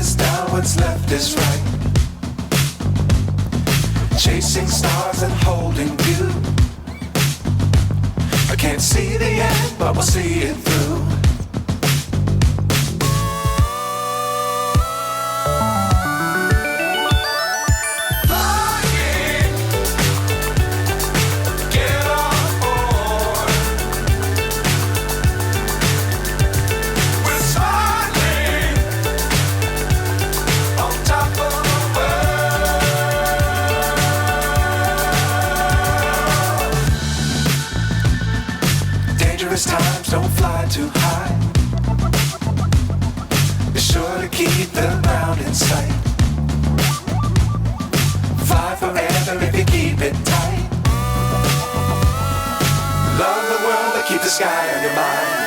is down, what's left is right. Chasing stars and holding you. I can't see the end, but we'll see it through. Times don't fly too high. Be sure to keep the ground in sight. Fly forever if you keep it tight. Love the world but keep the sky on your mind.